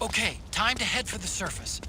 Okay, time to head for the surface.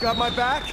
Got my back?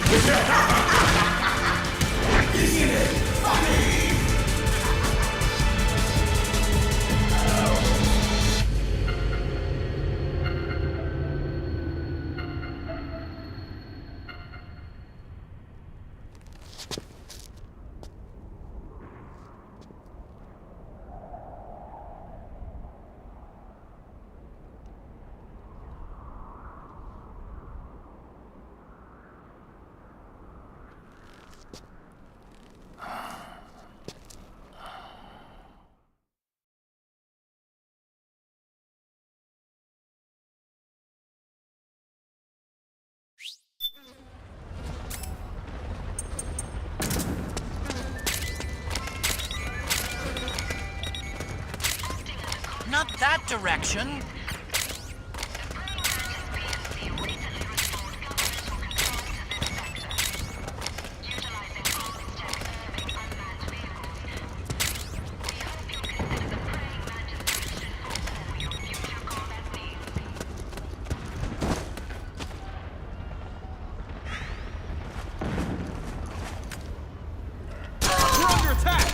Isn't it funny? Not that direction. We're under attack!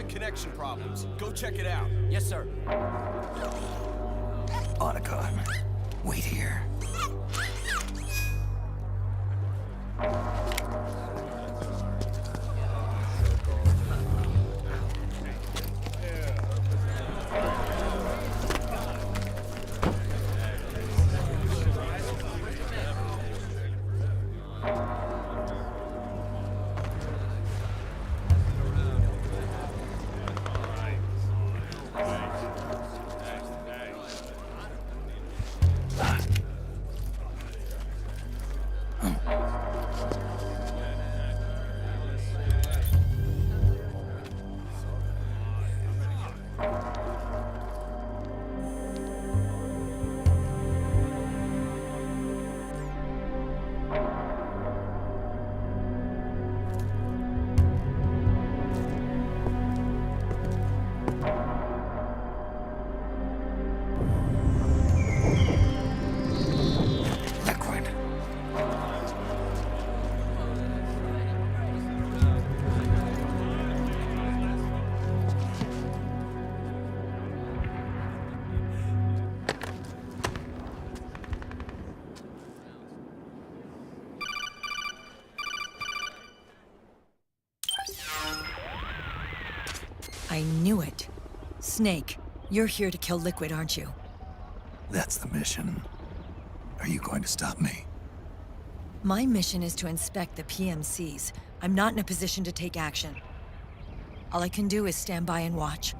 Connection problems. Go check it out. Yes, sir. Otacon, wait here. I knew it. Snake, you're here to kill Liquid, aren't you? That's the mission. Are you going to stop me? My mission is to inspect the PMCs. I'm not in a position to take action. All I can do is stand by and watch.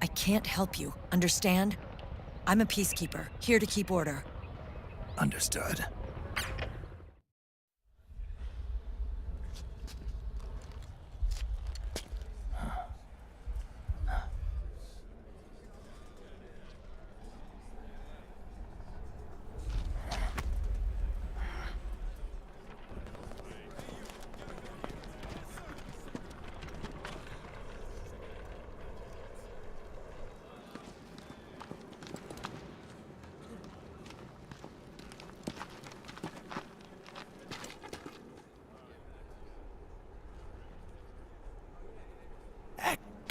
I can't help you, understand? I'm a peacekeeper, here to keep order. Understood.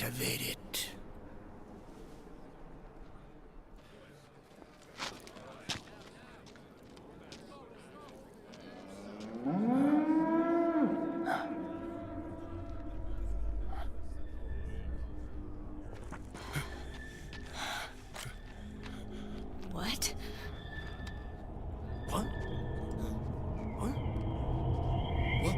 Activate it. What? What? What? What?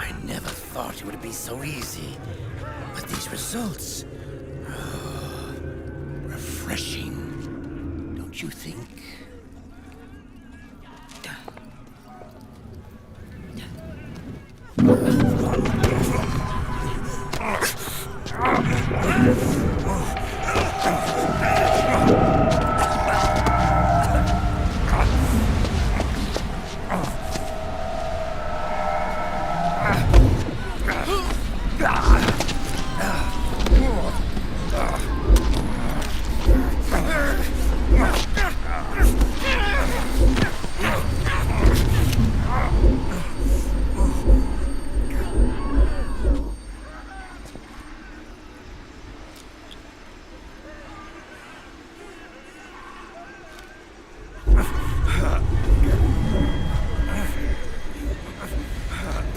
I never thought it would be so easy. But these results... refreshing. Don't you think?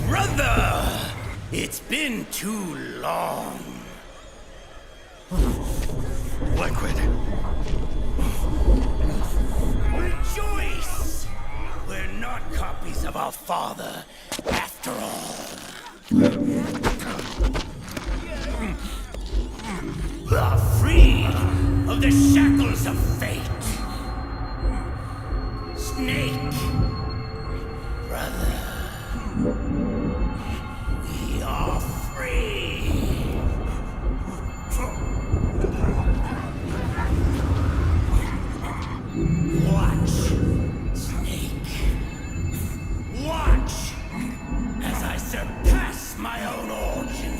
Brother! It's been too long. Liquid! Rejoice! We're not copies of our father, after all. Are free of the shackles of fate. Snake, brother, we are free. Watch, Snake. Watch as I surpass my own origin.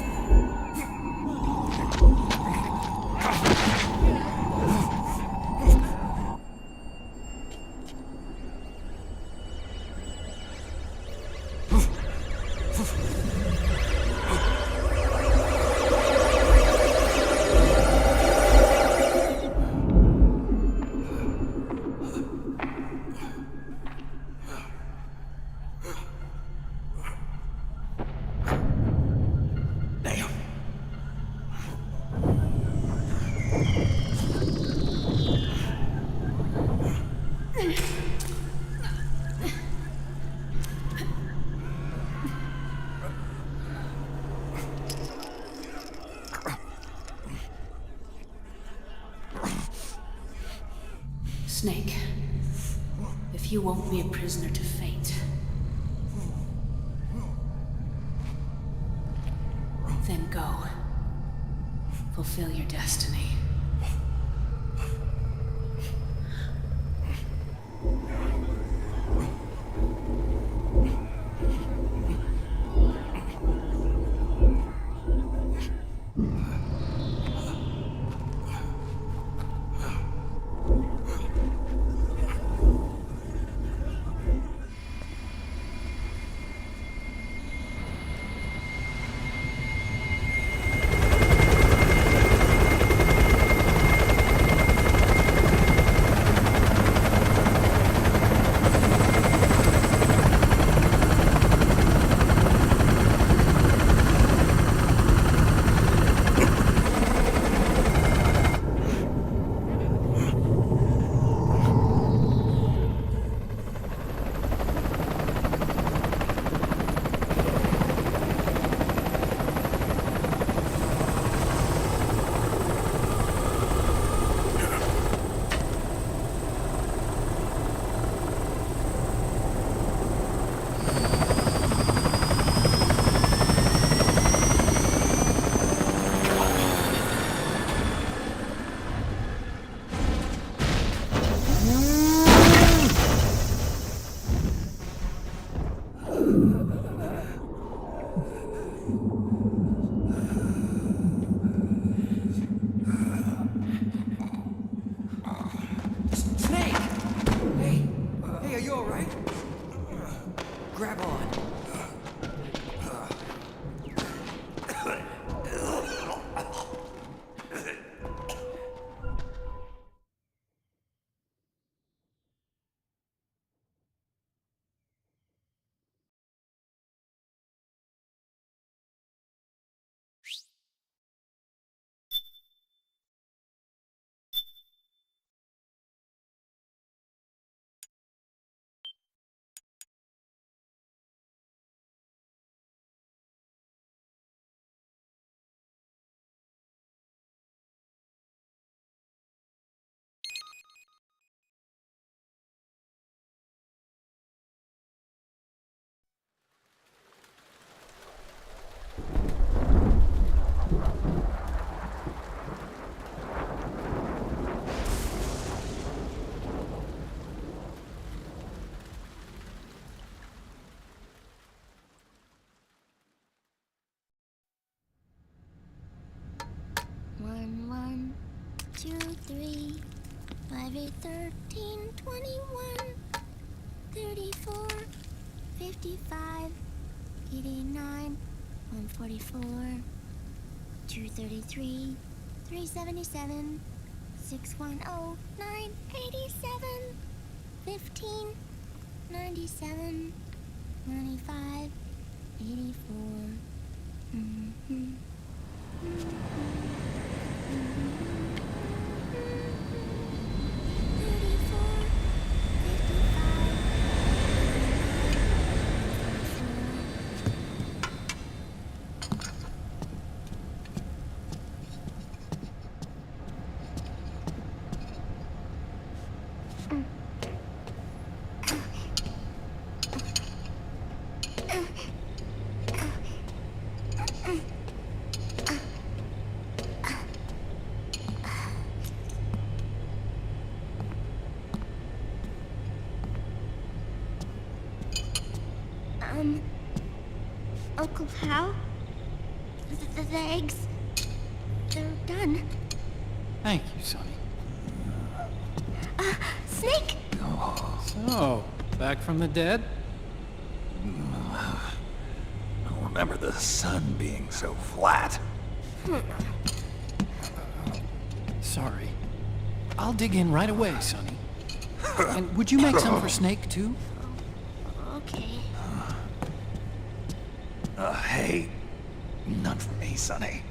Snake, if you won't be a prisoner to fate, then go. Fulfill your destiny. Snake! Hey, are you alright? Grab on. One, one, 2, 3, 5, 8, 13, 21, 34, 55, 89, 144, 233, 377, 610, 987, 15, 97, 95, 84. Uncle Hal? The eggs? They're done. Thank you, Sonny. Snake? So, back from the dead? I don't remember the sun being so flat. Sorry. I'll dig in right away, Sonny. And would you make some for Snake, too? Okay. Hey, none for me, Sonny.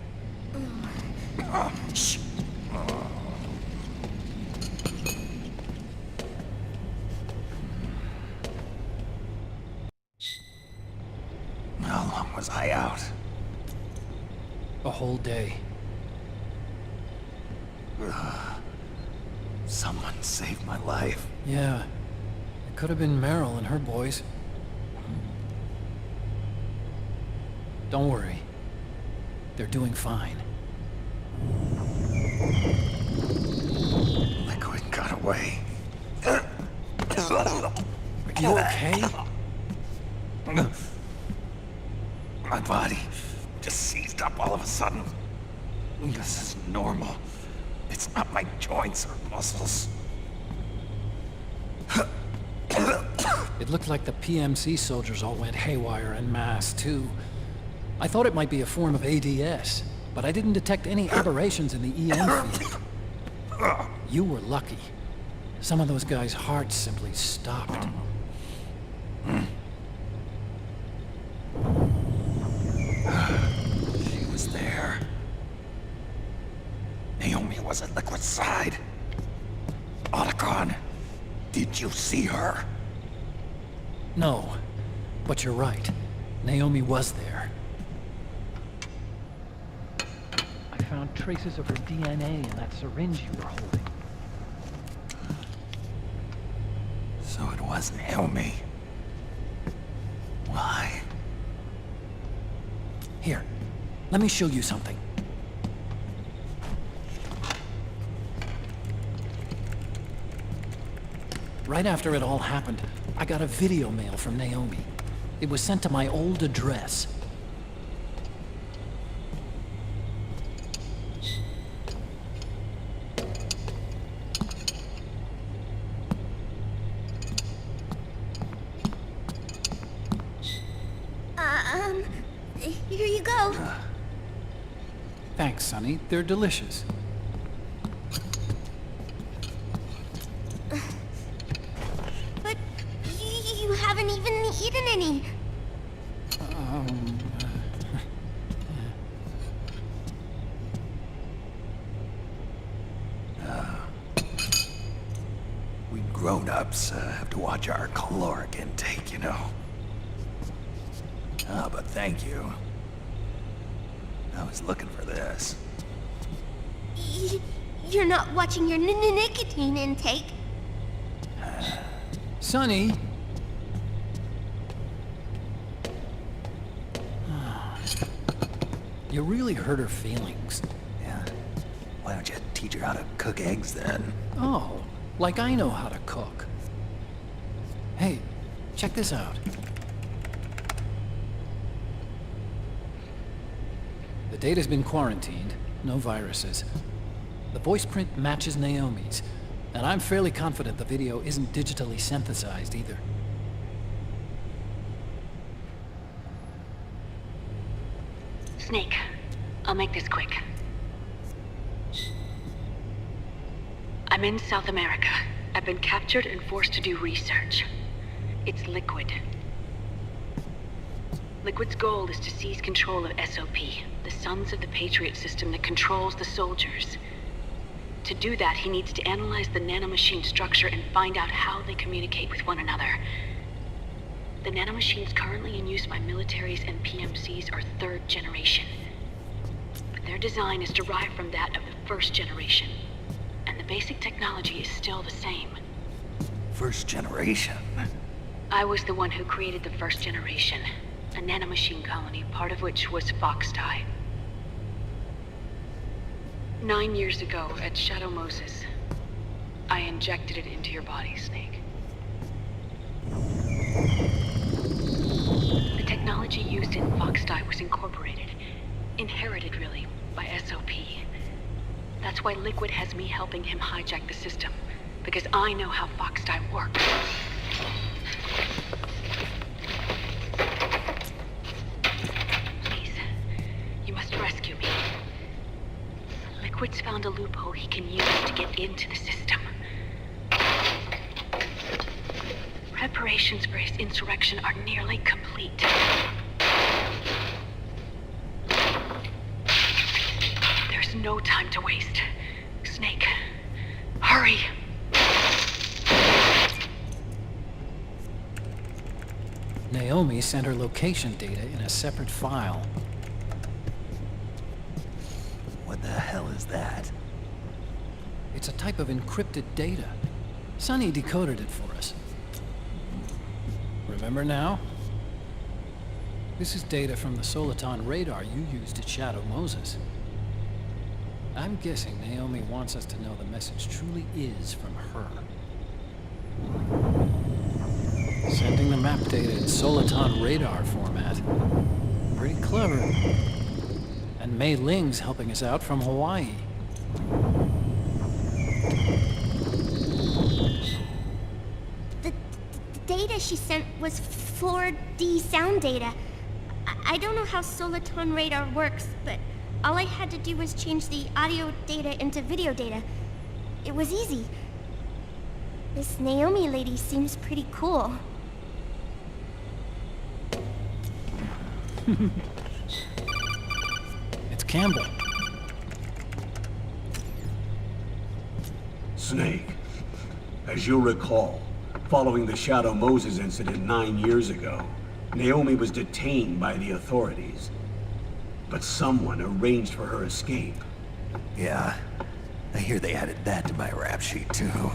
Shh. was I out? A whole day. Someone saved my life. Yeah. It could have been Meryl and her boys. Don't worry. They're doing fine. Liquid got away. Are you okay? My body just seized up all of a sudden. This is normal. It's not my joints or muscles. It looked like the PMC soldiers all went haywire en masse, too. I thought it might be a form of ADS, but I didn't detect any aberrations in the EM field. You were lucky. Some of those guys' hearts simply stopped. She was there. Naomi was at Liquid's side. Otacon, did you see her? No, but you're right. Naomi was there. I found traces of her DNA in that syringe you were holding. So it was Naomi. Why? Here, let me show you something. Right after it all happened, I got a video mail from Naomi. It was sent to my old address. Here you go. Thanks, Sonny. They're delicious. But you haven't even eaten any. We grown-ups have to watch our caloric intake, you know. Ah, but thank you. I was looking for this. You're not watching your nicotine intake. Sonny! You really hurt her feelings. Yeah. Why don't you teach her how to cook eggs then? Oh, like I know how to cook. Hey, check this out. The data's been quarantined, no viruses. The voice print matches Naomi's, and I'm fairly confident the video isn't digitally synthesized either. Snake, I'll make this quick. I'm in South America. I've been captured and forced to do research. It's Liquid. Liquid's goal is to seize control of SOP, the Sons of the Patriots system that controls the soldiers. To do that, he needs to analyze the nanomachine structure and find out how they communicate with one another. The nanomachines currently in use by militaries and PMCs are third generation. But their design is derived from that of the first generation. And the basic technology is still the same. First generation? I was the one who created the first generation. A nanomachine colony, part of which was Foxdie. 9 years ago, at Shadow Moses, I injected it into your body, Snake. The technology used in Foxdie was incorporated, inherited really, by SOP. That's why Liquid has me helping him hijack the system, because I know how Foxdie works. Please, you must rescue me. Liquid's found a loophole he can use to get into the system. Preparations for his insurrection are nearly complete. There's no time to waste. Snake, hurry! Naomi sent her location data in a separate file. What the hell is that? It's a type of encrypted data. Sonny decoded it for us. Remember now? This is data from the Soliton radar you used at Shadow Moses. I'm guessing Naomi wants us to know the message truly is from her. Sending the map data in Soliton radar format. Pretty clever. And Mei Ling's helping us out from Hawaii. The data she sent was 4D sound data. I don't know how Soliton radar works, but all I had to do was change the audio data into video data. It was easy. This Naomi lady seems pretty cool. It's Campbell. Snake, as you'll recall, following the Shadow Moses incident 9 years ago, Naomi was detained by the authorities. But someone arranged for her escape. Yeah, I hear they added that to my rap sheet too.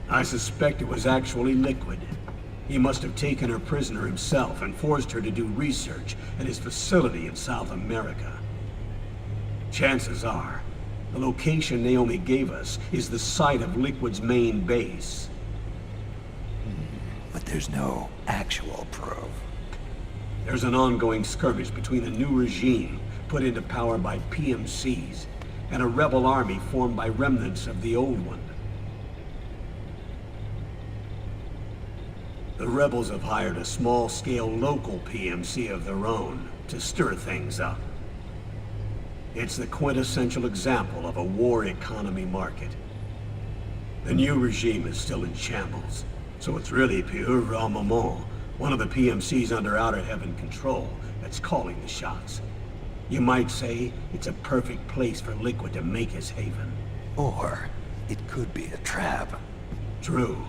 I suspect it was actually Liquid. He must have taken her prisoner himself and forced her to do research at his facility in South America. Chances are, the location Naomi gave us is the site of Liquid's main base. But there's no actual proof. There's an ongoing skirmish between a new regime put into power by PMCs and a rebel army formed by remnants of the old one. The rebels have hired a small-scale local PMC of their own to stir things up. It's the quintessential example of a war economy market. The new regime is still in shambles, so it's really pure moment, one of the PMCs under Outer Heaven control, that's calling the shots. You might say it's a perfect place for Liquid to make his haven. Or it could be a trap. True,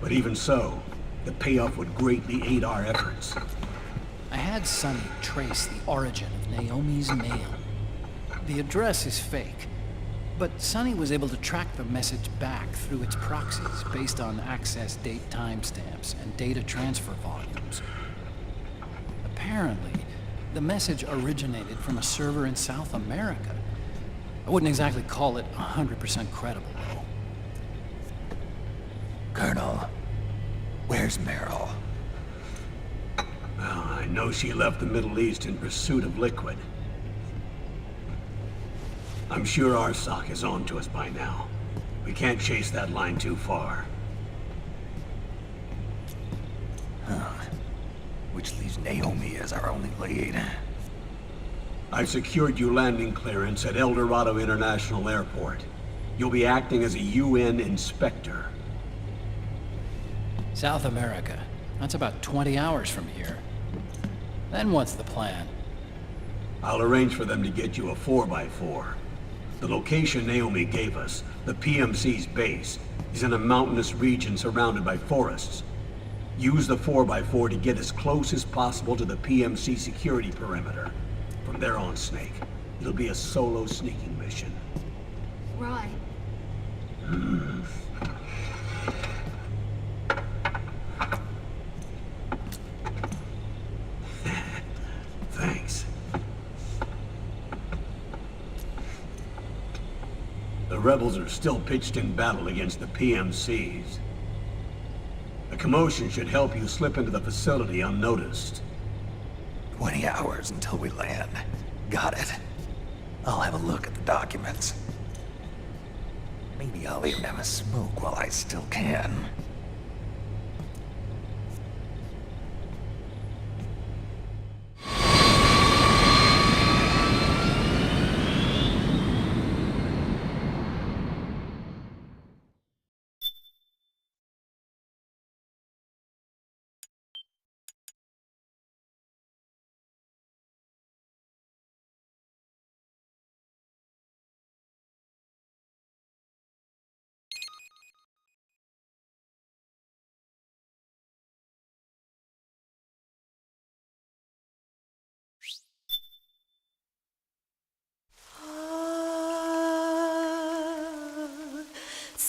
but even so, the payoff would greatly aid our efforts. I had Sonny trace the origin of Naomi's mail. The address is fake, but Sonny was able to track the message back through its proxies based on access date timestamps and data transfer volumes. Apparently, the message originated from a server in South America. I wouldn't exactly call it 100% credible, though. Colonel, where's Meryl? Well, I know she left the Middle East in pursuit of Liquid. I'm sure Arsak is on to us by now. We can't chase that line too far. Which leaves Naomi as our only lead. I've secured you landing clearance at El Dorado International Airport. You'll be acting as a UN inspector. South America. That's about 20 hours from here. Then what's the plan? I'll arrange for them to get you a 4x4. The location Naomi gave us, the PMC's base, is in a mountainous region surrounded by forests. Use the 4x4 to get as close as possible to the PMC security perimeter. From there on, Snake, it'll be a solo sneaking mission. Right. Thanks. The rebels are still pitched in battle against the PMCs. A commotion should help you slip into the facility unnoticed. 20 hours until we land. Got it. I'll have a look at the documents. Maybe I'll even have a smoke while I still can.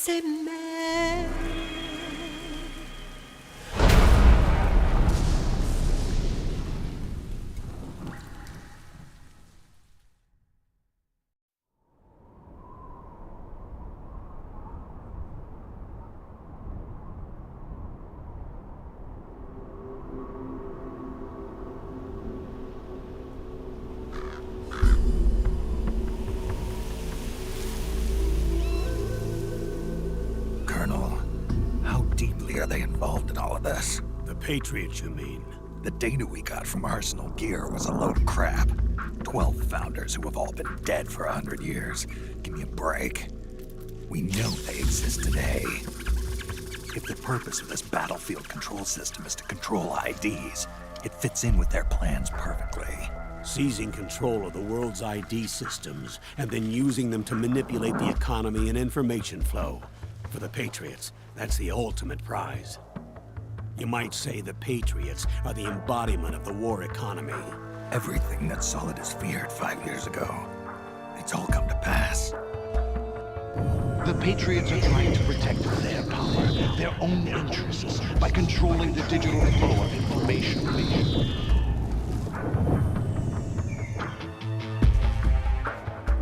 C'est mère. Colonel, how deeply are they involved in all of this? The Patriots, you mean? The data we got from Arsenal Gear was a load of crap. 12 founders who have all been dead for 100 years. Give me a break. We know they exist today. If the purpose of this battlefield control system is to control IDs, it fits in with their plans perfectly. Seizing control of the world's ID systems and then using them to manipulate the economy and information flow. For the Patriots, that's the ultimate prize. You might say the Patriots are the embodiment of the war economy. Everything that Solidus feared 5 years ago, it's all come to pass. The Patriots are trying to protect their power, their own interests, by controlling the digital flow of information.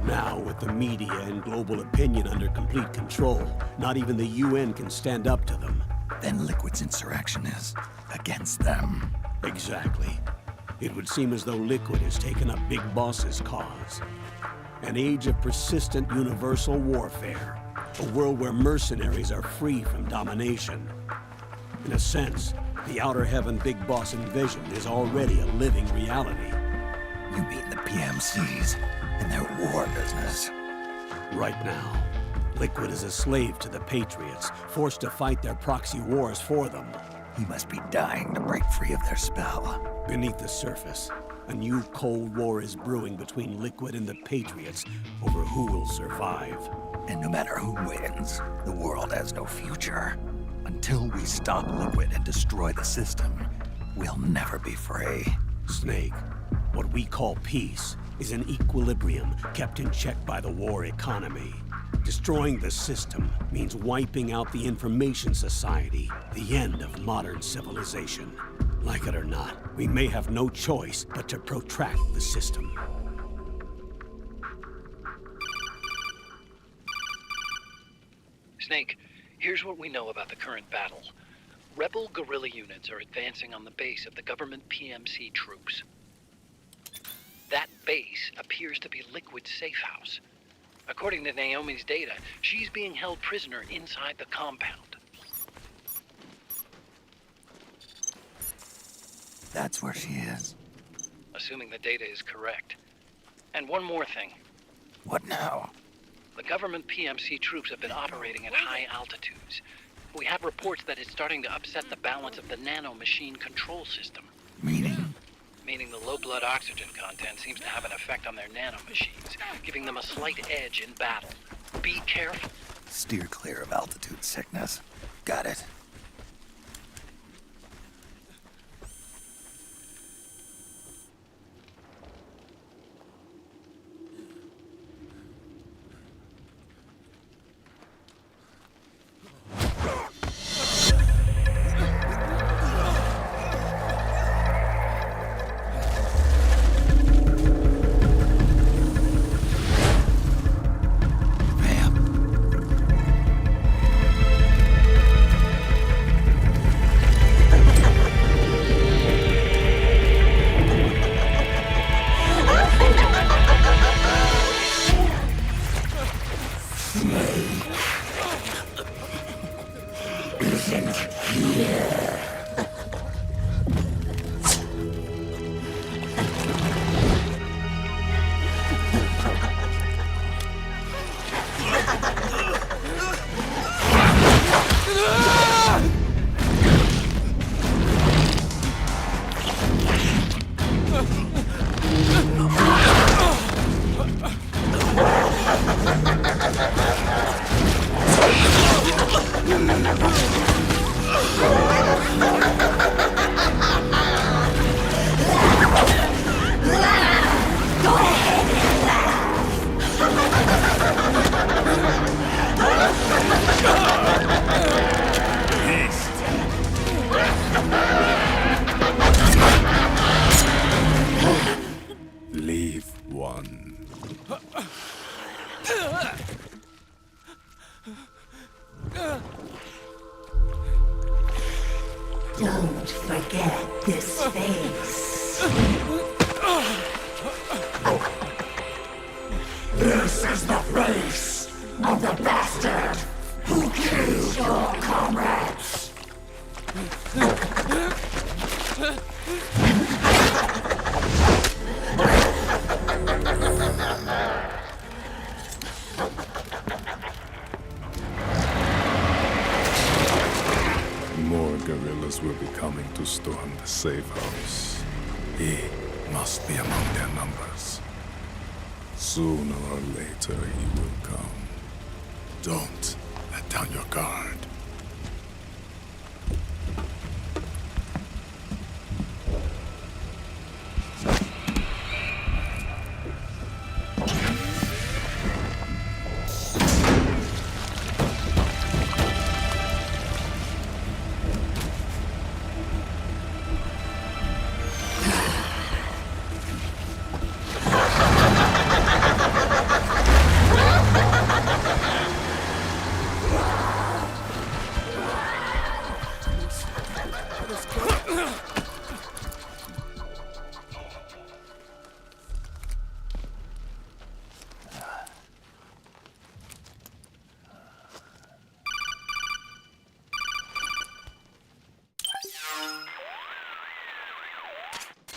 Now, with the media and global opinion under complete control, not even the UN can stand up to them. Then Liquid's insurrection is against them. Exactly. It would seem as though Liquid has taken up Big Boss's cause. An age of persistent universal warfare. A world where mercenaries are free from domination. In a sense, the Outer Heaven Big Boss envisioned is already a living reality. You mean the PMCs and their war business? Right now, Liquid is a slave to the Patriots, forced to fight their proxy wars for them. He must be dying to break free of their spell. Beneath the surface, a new Cold War is brewing between Liquid and the Patriots over who will survive. And no matter who wins, the world has no future. Until we stop Liquid and destroy the system, we'll never be free. Snake, what we call peace is an equilibrium kept in check by the war economy. Destroying the system means wiping out the information society, the end of modern civilization. Like it or not, we may have no choice but to protract the system. Snake, here's what we know about the current battle. Rebel guerrilla units are advancing on the base of the government PMC troops. That base appears to be Liquid's safe house. According to Naomi's data, she's being held prisoner inside the compound. That's where she is. Assuming the data is correct. And one more thing. What now? The government PMC troops have been operating at high altitudes. We have reports that it's starting to upset the balance of the nano-machine control system. Meaning? Meaning the low blood oxygen content seems to have an effect on their nano-machines, giving them a slight edge in battle. Be careful. Steer clear of altitude sickness. Got it. Don't forget this face. This is the face of the bastard who killed your comrades. More guerrillas will be coming to storm the safe house. He must be among their numbers. Sooner or later he will come. Don't let down your guard.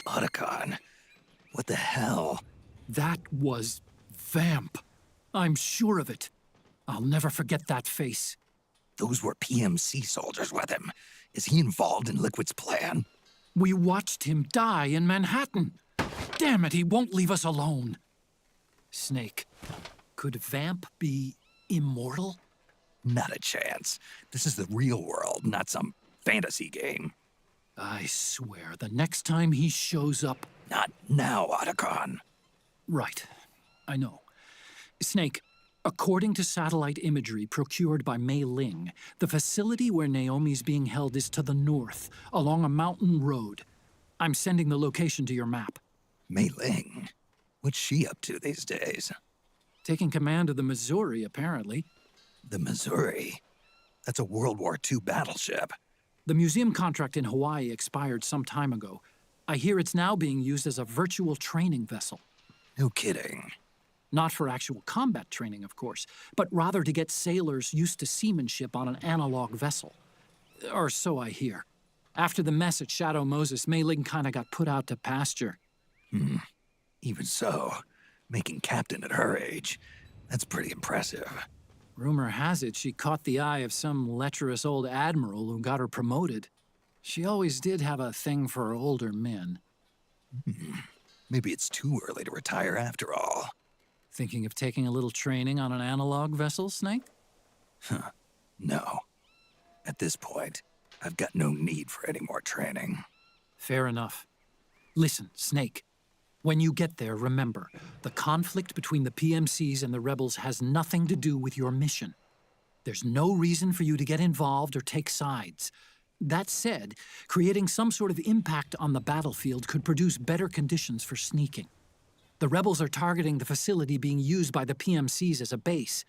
Otacon, what the hell? That was Vamp. I'm sure of it. I'll never forget that face. Those were PMC soldiers with him. Is he involved in Liquid's plan? We watched him die in Manhattan. Damn it, he won't leave us alone. Snake, could Vamp be immortal? Not a chance. This is the real world, not some fantasy game. I swear, the next time he shows up... Not now, Otacon. Right. I know. Snake, according to satellite imagery procured by Mei Ling, the facility where Naomi's being held is to the north, along a mountain road. I'm sending the location to your map. Mei Ling? What's she up to these days? Taking command of the Missouri, apparently. The Missouri? That's a World War II battleship. The museum contract in Hawaii expired some time ago. I hear it's now being used as a virtual training vessel. No kidding. Not for actual combat training, of course, but rather to get sailors used to seamanship on an analog vessel. Or so I hear. After the mess at Shadow Moses, Mei Ling kinda got put out to pasture. Even so, making captain at her age, that's pretty impressive. Rumor has it she caught the eye of some lecherous old admiral who got her promoted. She always did have a thing for older men. Maybe it's too early to retire after all. Thinking of taking a little training on an analog vessel, Snake? No. At this point, I've got no need for any more training. Fair enough. Listen, Snake. When you get there, remember, the conflict between the PMCs and the rebels has nothing to do with your mission. There's no reason for you to get involved or take sides. That said, creating some sort of impact on the battlefield could produce better conditions for sneaking. The rebels are targeting the facility being used by the PMCs as a base.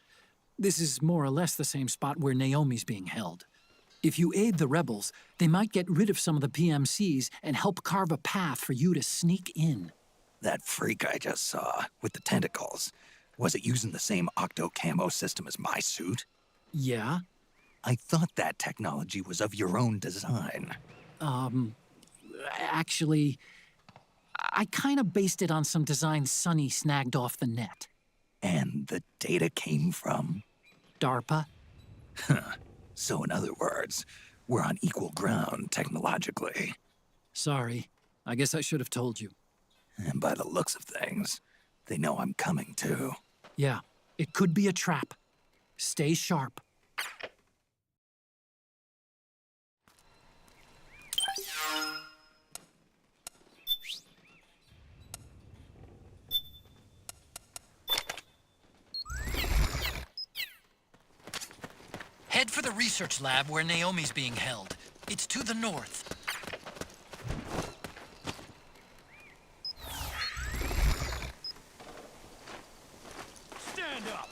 This is more or less the same spot where Naomi's being held. If you aid the rebels, they might get rid of some of the PMCs and help carve a path for you to sneak in. That freak I just saw, with the tentacles, was it using the same octo-camo system as my suit? Yeah? I thought that technology was of your own design. Actually, I kinda based it on some design Sonny snagged off the net. And the data came from? DARPA? So in other words, we're on equal ground technologically. Sorry. I guess I should have told you. And by the looks of things, they know I'm coming too. Yeah, it could be a trap. Stay sharp. Head for the research lab where Naomi's being held. It's to the north. Stand up!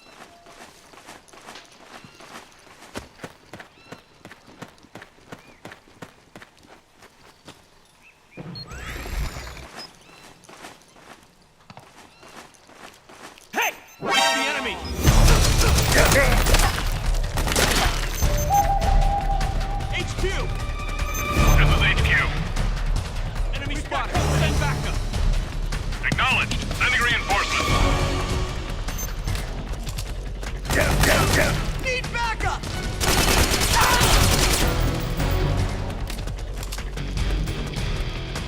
Need backup!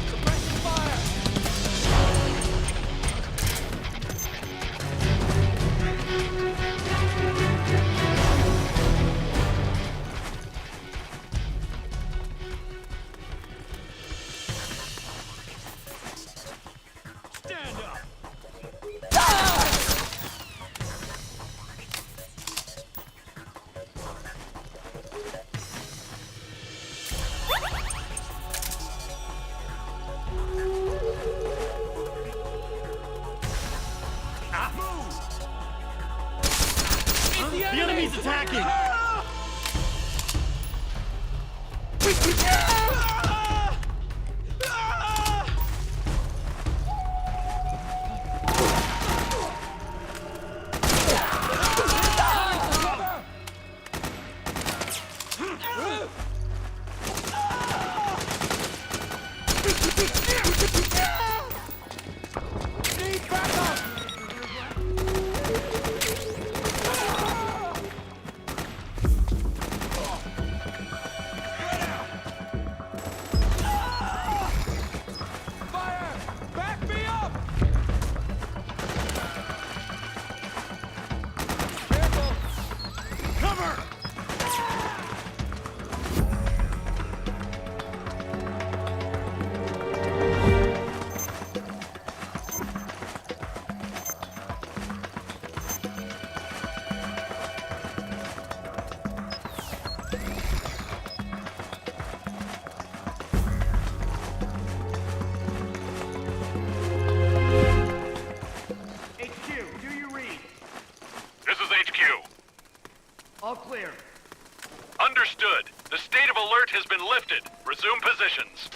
Suppressing fire! Stand up! The enemy's attacking! Back me up! Careful! Cover! HQ, do you read? This is HQ. All clear. Understood. The state of alert has been lifted. Resume positions.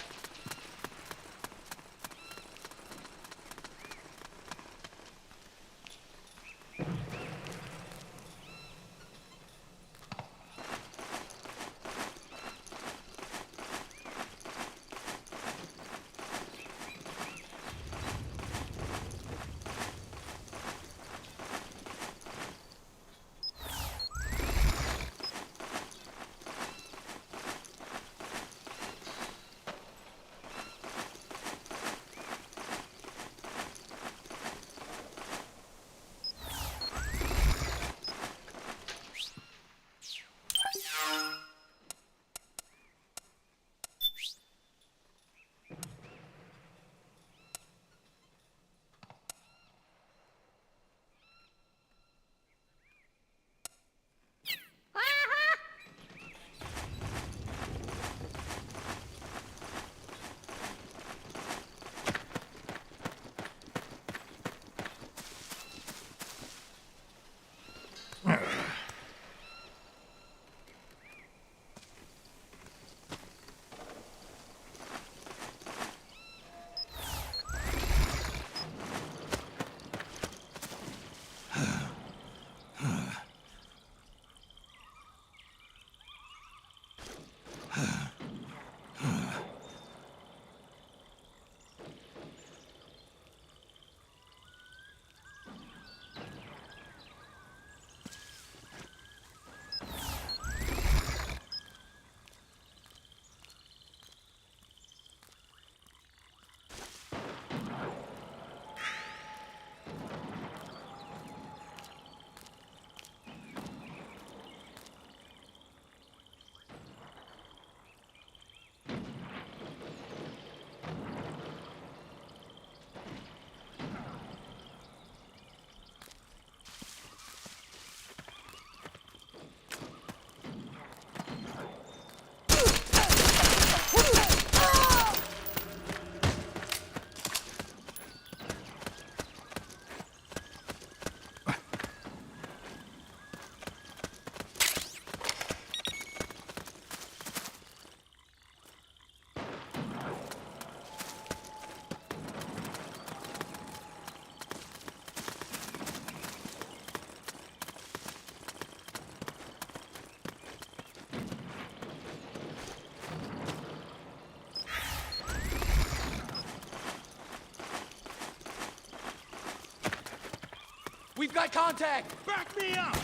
We've got contact! Back me up!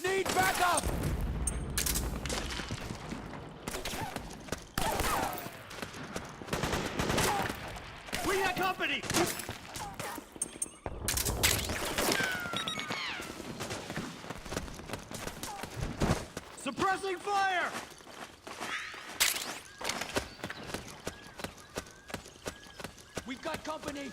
Need backup! We got company! Suppressing fire! We've got company!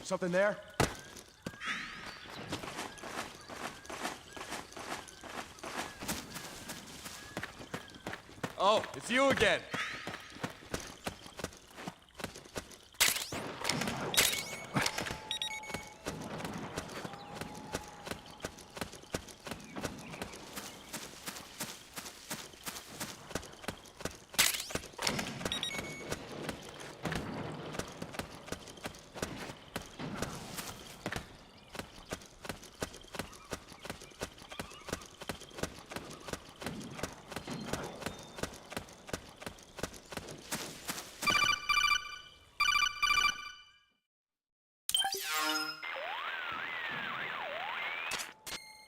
Something there? Oh, it's you again.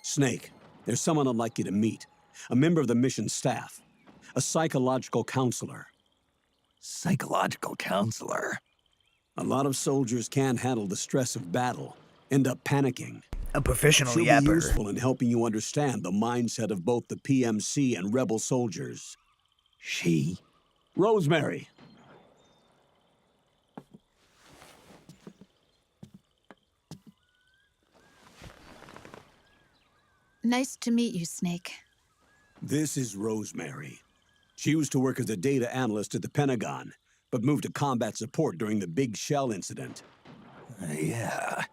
Snake, there's someone I'd like you to meet. A member of the mission staff. A psychological counselor. Psychological counselor? A lot of soldiers can't handle the stress of battle, end up panicking. A professional She'll yapper. be useful in helping you understand the mindset of both the PMC and rebel soldiers. She? Rosemary. Nice to meet you, Snake. This is Rosemary. She used to work as a data analyst at the Pentagon, but moved to combat support during the Big Shell incident. Yeah.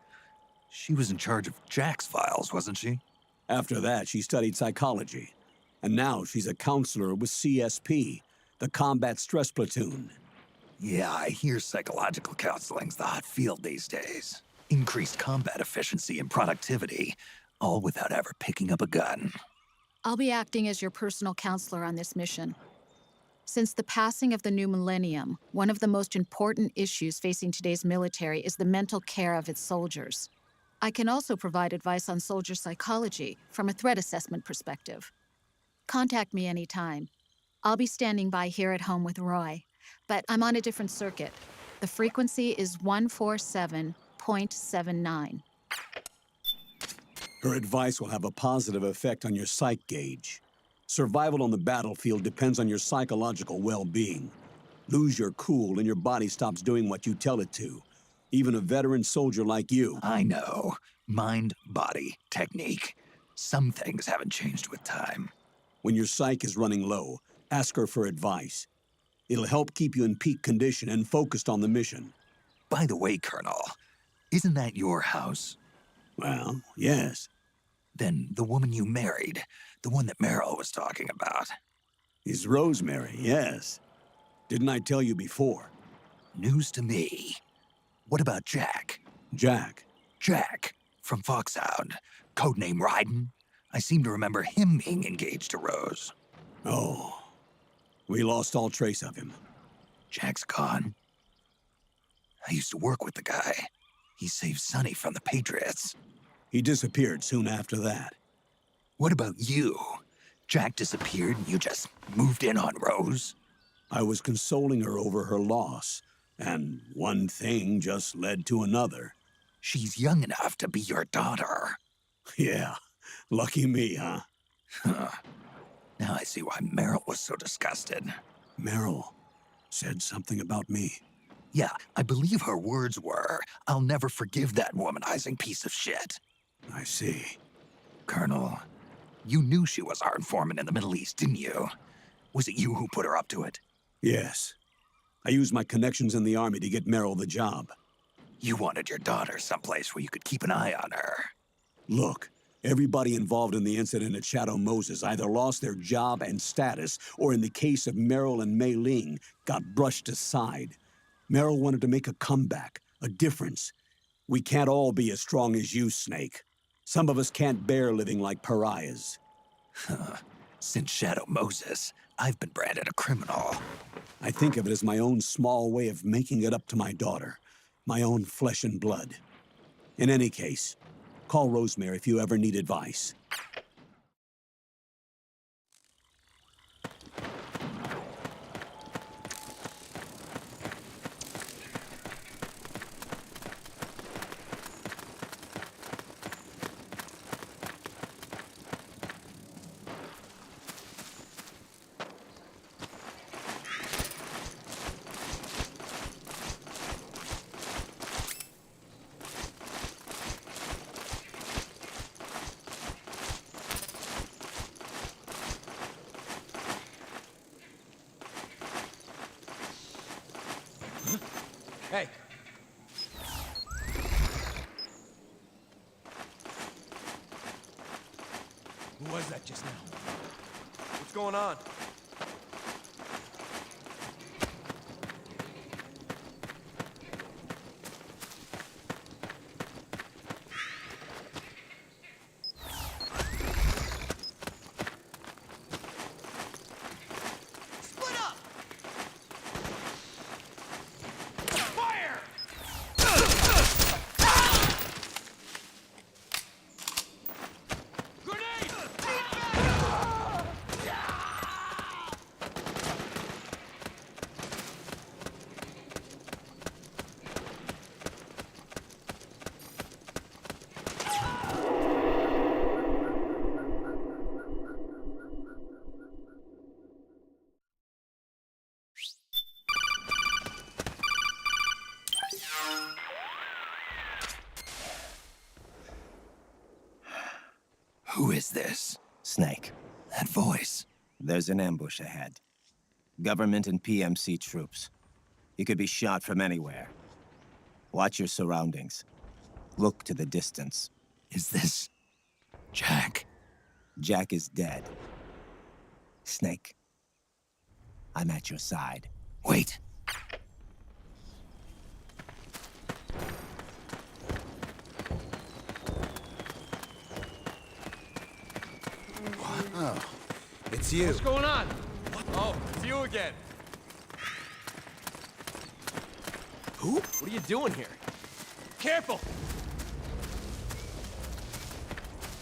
She was in charge of Jack's files, wasn't she? After that, she studied psychology. And now she's a counselor with CSP, the Combat Stress Platoon. Yeah, I hear psychological counseling's the hot field these days. Increased combat efficiency and productivity, all without ever picking up a gun. I'll be acting as your personal counselor on this mission. Since the passing of the new millennium, one of the most important issues facing today's military is the mental care of its soldiers. I can also provide advice on soldier psychology from a threat assessment perspective. Contact me anytime. I'll be standing by here at home with Roy, but I'm on a different circuit. The frequency is 147.79. Her advice will have a positive effect on your psych gauge. Survival on the battlefield depends on your psychological well-being. Lose your cool and your body stops doing what you tell it to. Even a veteran soldier like you. I know. Mind, body, technique. Some things haven't changed with time. When your psyche is running low, ask her for advice. It'll help keep you in peak condition and focused on the mission. By the way, Colonel, isn't that your house? Well, yes. Then the woman you married, the one that Meryl was talking about. Is Rosemary, yes. Didn't I tell you before? News to me. What about Jack? Jack? Jack, from Foxhound. Codename Ryden. I seem to remember him being engaged to Rose. Oh. We lost all trace of him. Jack's gone. I used to work with the guy. He saved Sonny from the Patriots. He disappeared soon after that. What about you? Jack disappeared and you just moved in on Rose? I was consoling her over her loss, and one thing just led to another. She's young enough to be your daughter. Yeah, lucky me, huh? Now I see why Meryl was so disgusted. Meryl said something about me. Yeah, I believe her words were, "I'll never forgive that womanizing piece of shit." I see. Colonel, You knew she was our informant in the Middle East, didn't you? Was it you who put her up to it? Yes. I used my connections in the army to get Meryl the job. You wanted your daughter someplace where you could keep an eye on her. Look, everybody involved in the incident at Shadow Moses either lost their job and status, or in the case of Meryl and Mei Ling, got brushed aside. Meryl wanted to make a comeback, a difference. We can't all be as strong as you, Snake. Some of us can't bear living like pariahs. Since Shadow Moses, I've been branded a criminal. I think of it as my own small way of making it up to my daughter. My own flesh and blood. In any case, call Rosemary if you ever need advice. Hey. Who was that just now? What's going on? Who is this? Snake. That voice. There's an ambush ahead. Government and PMC troops. You could be shot from anywhere. Watch your surroundings. Look to the distance. Is this Jack? Jack is dead. Snake. I'm at your side. Wait. Oh, it's you. What's going on? What? Oh, it's you again. Who? What are you doing here? Careful!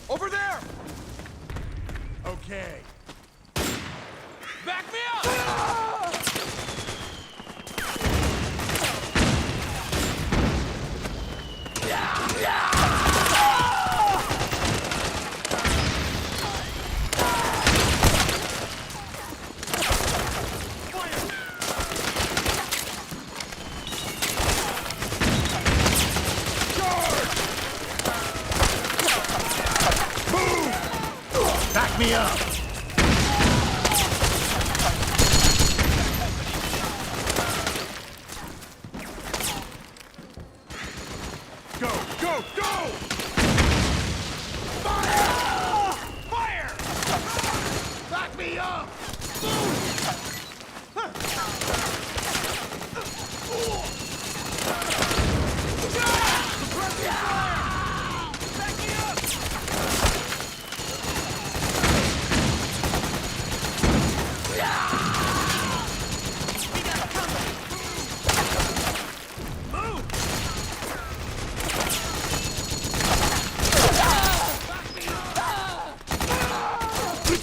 Over there! Okay. Back me up! Back me up! Go! Go! Go! Fire! Fire! Back me up!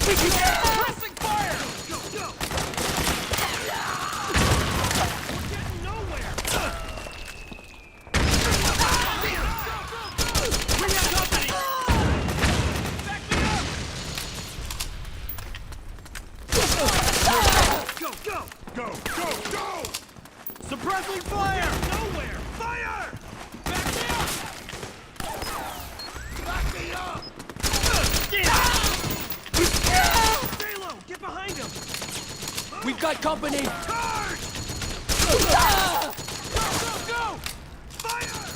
Pressing fire! Go, go! We're getting nowhere! We have company! Back me up! Go, go! Go, go, go! Suppressing fire! Nowhere! Fire! Back me up! Back me up! We've got company! Charge! Ah! Go! Fire!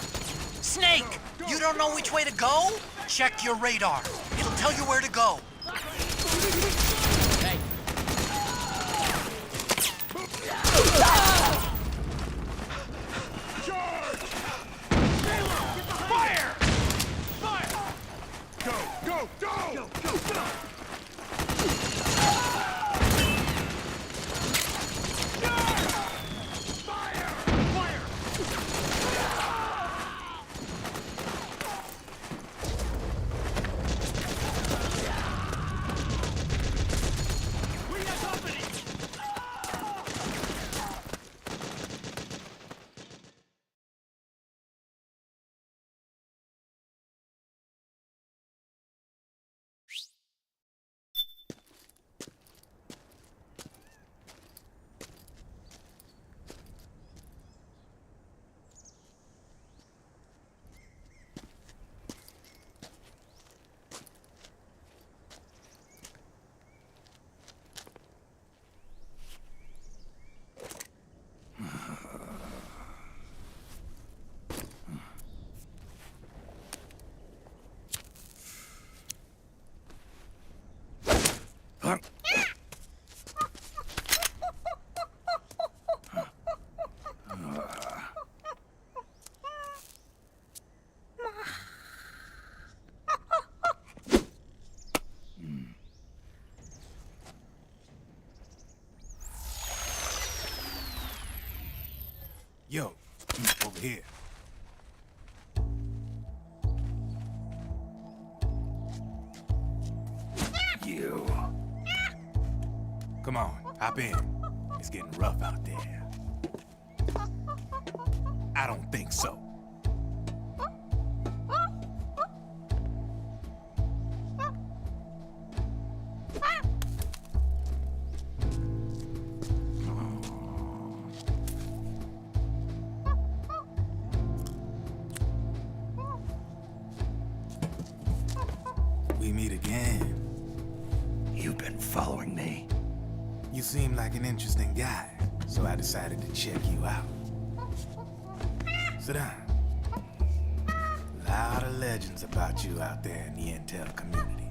Snake! You don't know which way to go? Check your radar. It'll tell you where to go. Hey. Charge! Fire! Fire! Go! Go! Go! Go! Go! Yo, over here. You. Come on, hop in. It's getting rough out there. I don't think so. We meet again. You've been following me. You seem like an interesting guy, so I decided to check you out. Sit down. A lot of legends about you out there in the intel community,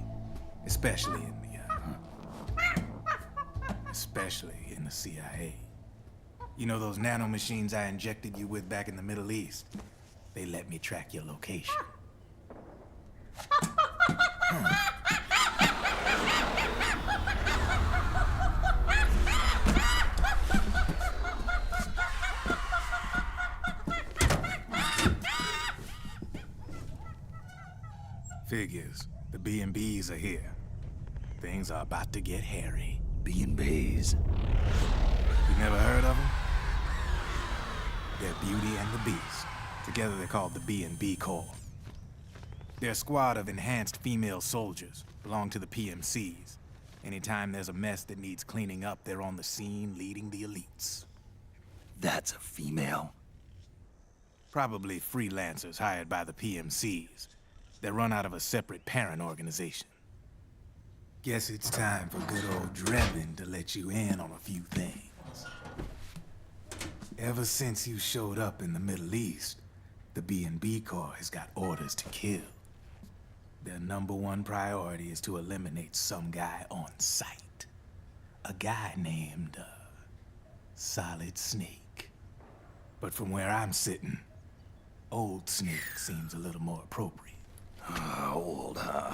especially in the CIA. You know those nanomachines I injected you with back in the Middle East? They let me track your location. Figures. The B&Bs are here. Things are about to get hairy. B&Bs? You never heard of them? They're Beauty and the Beast. Together they're called the B&B Corps. They're a squad of enhanced female soldiers, belong to the PMCs. Anytime there's a mess that needs cleaning up, they're on the scene leading the elites. That's a female? Probably freelancers hired by the PMCs. They're run out of a separate parent organization. Guess it's time for good old Drebin to let you in on a few things. Ever since you showed up in the Middle East, the B&B Corps has got orders to kill. Their #1 priority is to eliminate some guy on sight. A guy named, Solid Snake. But from where I'm sitting, Old Snake seems a little more appropriate. Old, huh?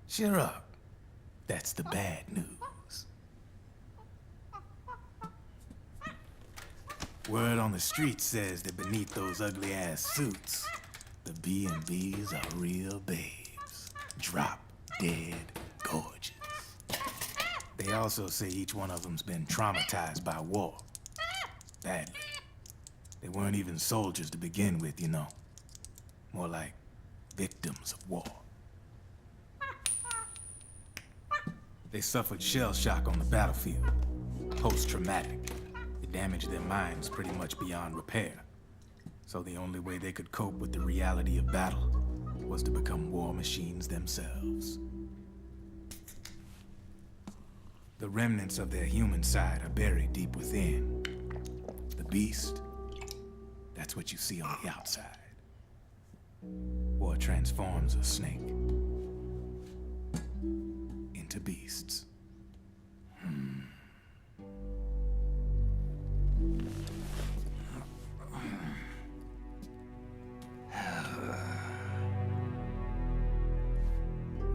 Cheer up. That's the bad news. Word on the street says that beneath those ugly-ass suits, the B&Bs are real babes. Drop dead gorgeous. They also say each one of them's been traumatized by war. Badly. They weren't even soldiers to begin with, you know. More like victims of war. They suffered shell shock on the battlefield. Post-traumatic. It damaged their minds pretty much beyond repair. So the only way they could cope with the reality of battle was to become war machines themselves. The remnants of their human side are buried deep within. The beast, that's what you see on the outside. War transforms a snake into beasts.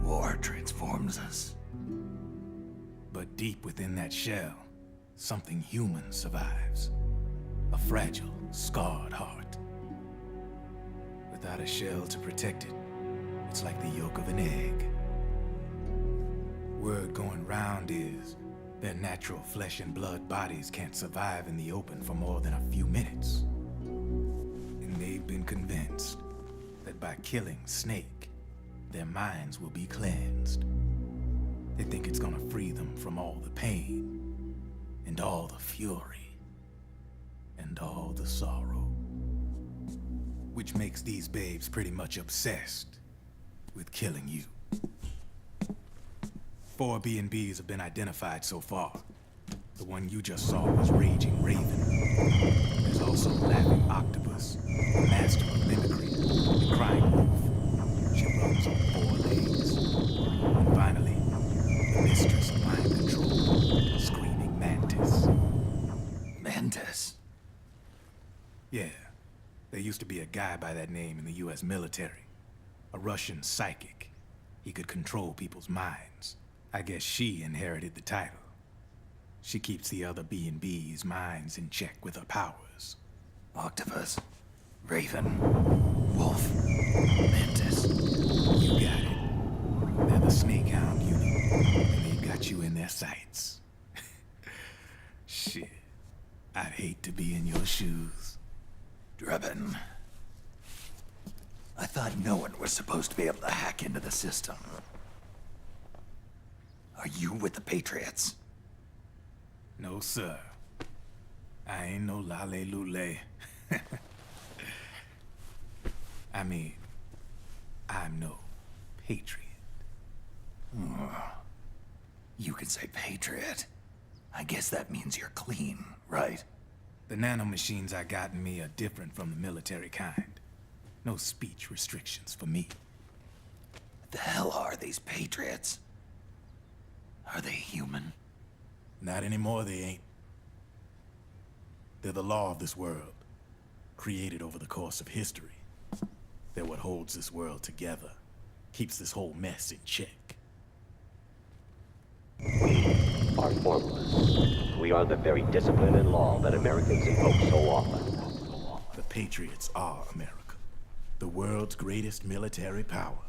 War transforms us. But deep within that shell, something human survives. A fragile, scarred heart. Without a shell to protect it, it's like the yolk of an egg. Word going round is their natural flesh and blood bodies can't survive in the open for more than a few minutes. And they've been convinced that by killing Snake, their minds will be cleansed. They think it's gonna free them from all the pain, and all the fury, and all the sorrow. Which makes these babes pretty much obsessed with killing you. 4 B&Bs have been identified so far. The one you just saw was Raging Raven. There's also Laughing Octopus, the master of mimicry, and Crying Wolf. She runs on 4 legs. And finally, the mistress of mind control, Screaming Mantis. Mantis? Yeah. There used to be a guy by that name in the US military. A Russian psychic. He could control people's minds. I guess she inherited the title. She keeps the other B&B's minds in check with her powers. Octopus, Raven, Wolf, Mantis. You got it. They're the Snake Hound unit, and they've got you in their sights. Shit. I'd hate to be in your shoes. Drebin. I thought no one was supposed to be able to hack into the system. Are you with the Patriots? No, sir. I ain't no lale-lule. I mean, I'm no patriot. You can say patriot. I guess that means you're clean, right? The nanomachines I got in me are different from the military kind. No speech restrictions for me. What the hell are these Patriots? Are they human? Not anymore, they ain't. They're the law of this world, created over the course of history. They're what holds this world together, keeps this whole mess in check. We are formalists. We are the very discipline and law that Americans invoke so often. The Patriots are America, the world's greatest military power.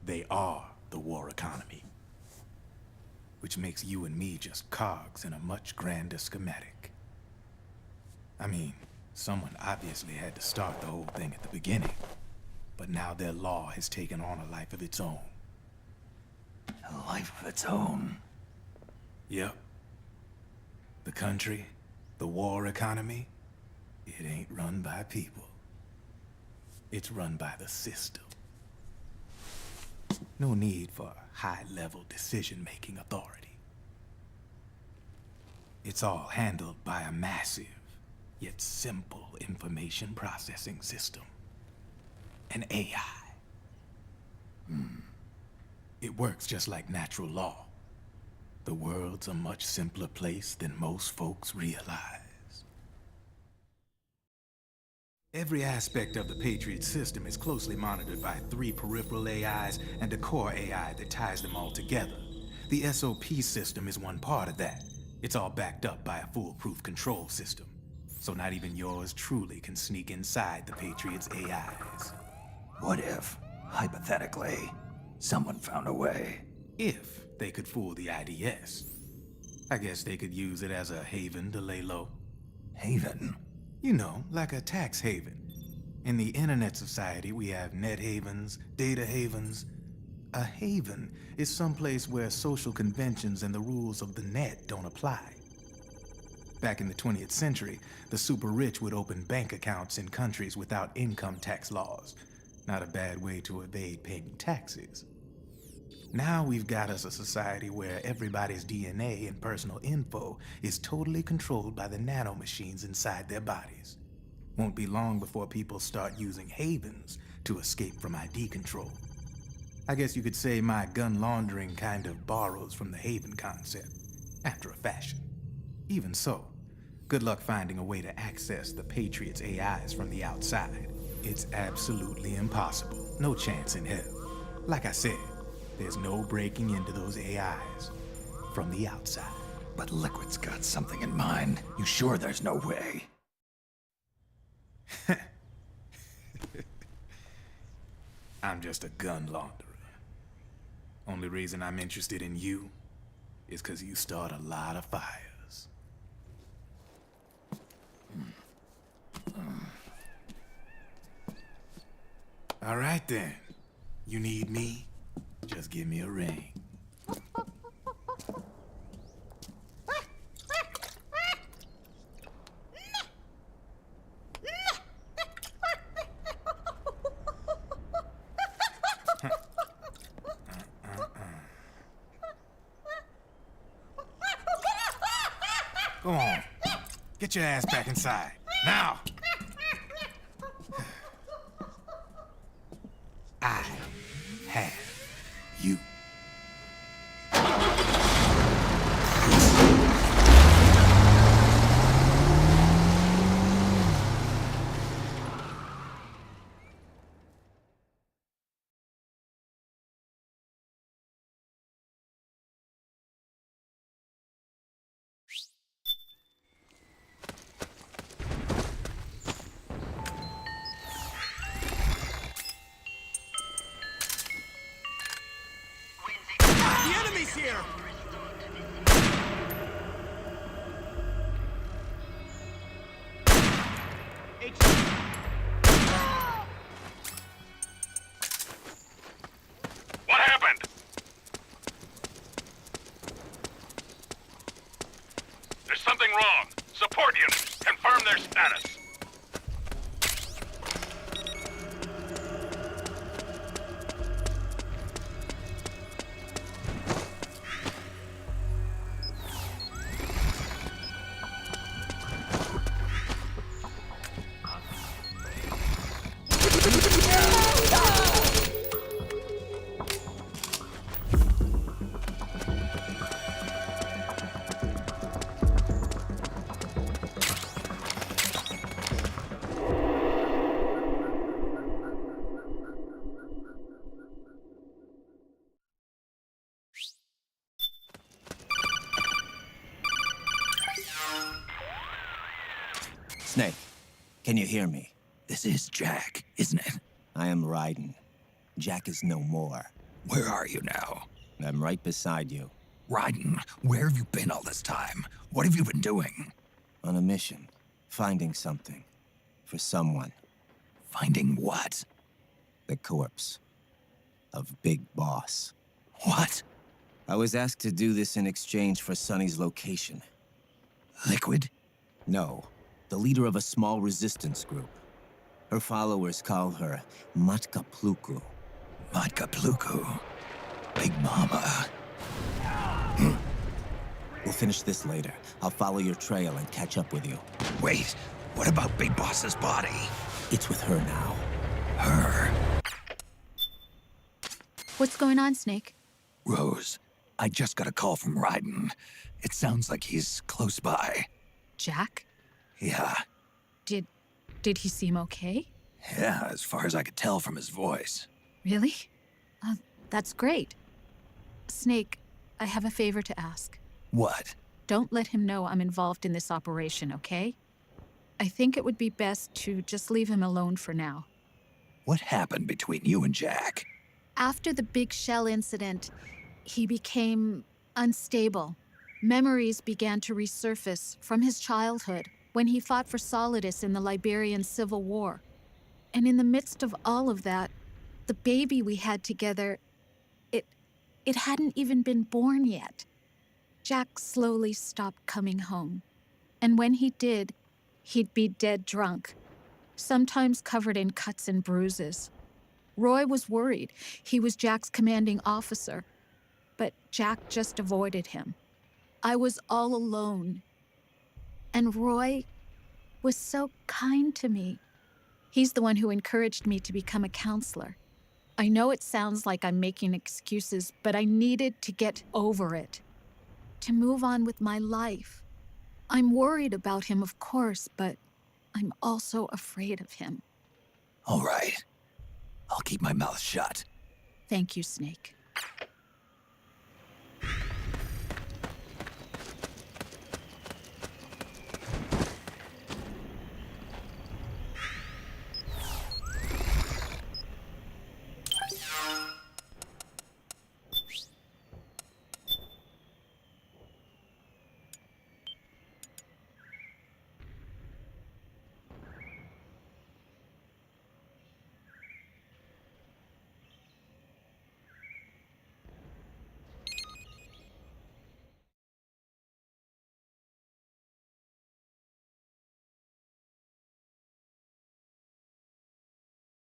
They are the war economy. Which makes you and me just cogs in a much grander schematic. I mean, someone obviously had to start the whole thing at the beginning, but now their law has taken on a life of its own. A life of its own? Yep. The country, the war economy, it ain't run by people. It's run by the system. No need for high-level decision-making authority. It's all handled by a massive, yet simple information processing system. An AI. It works just like natural law. The world's a much simpler place than most folks realize. Every aspect of the Patriot system is closely monitored by 3 peripheral AIs and a core AI that ties them all together. The SOP system is one part of that. It's all backed up by a foolproof control system. So not even yours truly can sneak inside the Patriots' AIs. What if, hypothetically, someone found a way? If they could fool the IDS. I guess they could use it as a haven to lay low. Haven? You know, like a tax haven. In the internet society, we have net havens, data havens. A haven is someplace where social conventions and the rules of the net don't apply. Back in the 20th century, the super rich would open bank accounts in countries without income tax laws. Not a bad way to evade paying taxes. Now we've got us a society where everybody's DNA and personal info is totally controlled by the nanomachines inside their bodies. Won't be long before people start using havens to escape from ID control. I guess you could say my gun laundering kind of borrows from the haven concept, after a fashion. Even so, good luck finding a way to access the Patriots' AIs from the outside. It's absolutely impossible. No chance in hell. Like I said, there's no breaking into those AIs from the outside. But Liquid's got something in mind. You sure there's no way? I'm just a gun launderer. Only reason I'm interested in you is because you start a lot of fires. All right then. You need me? Just give me a ring. Go on. Get your ass back inside. Now! I have you. The enemy's here! What happened? There's something wrong. Support units, confirm their status. Snake, can you hear me? This is Jack, isn't it? I am Raiden. Jack is no more. Where are you now? I'm right beside you. Raiden, where have you been all this time? What have you been doing? On a mission. Finding something. For someone. Finding what? The corpse. Of Big Boss. What? I was asked to do this in exchange for Sonny's location. Liquid? No. The leader of a small resistance group. Her followers call her Matka Pluku. Matka Pluku? Big Mama. We'll finish this later. I'll follow your trail and catch up with you. Wait, what about Big Boss's body? It's with her now. Her? What's going on, Snake? Rose, I just got a call from Raiden. It sounds like he's close by. Jack? Yeah. Did he seem okay? Yeah, as far as I could tell from his voice. Really? That's great. Snake, I have a favor to ask. What? Don't let him know I'm involved in this operation, okay? I think it would be best to just leave him alone for now. What happened between you and Jack? After the Big Shell incident, he became unstable. Memories began to resurface from his childhood when he fought for Solidus in the Liberian Civil War. And in the midst of all of that, the baby we had together, it hadn't even been born yet. Jack slowly stopped coming home. And when he did, he'd be dead drunk, sometimes covered in cuts and bruises. Roy was worried. He was Jack's commanding officer. but Jack just avoided him. I was all alone. And Roy was so kind to me. He's the one who encouraged me to become a counselor. I know it sounds like I'm making excuses, but I needed to get over it. To move on with my life. I'm worried about him, of course, but I'm also afraid of him. All right. I'll keep my mouth shut. Thank you, Snake.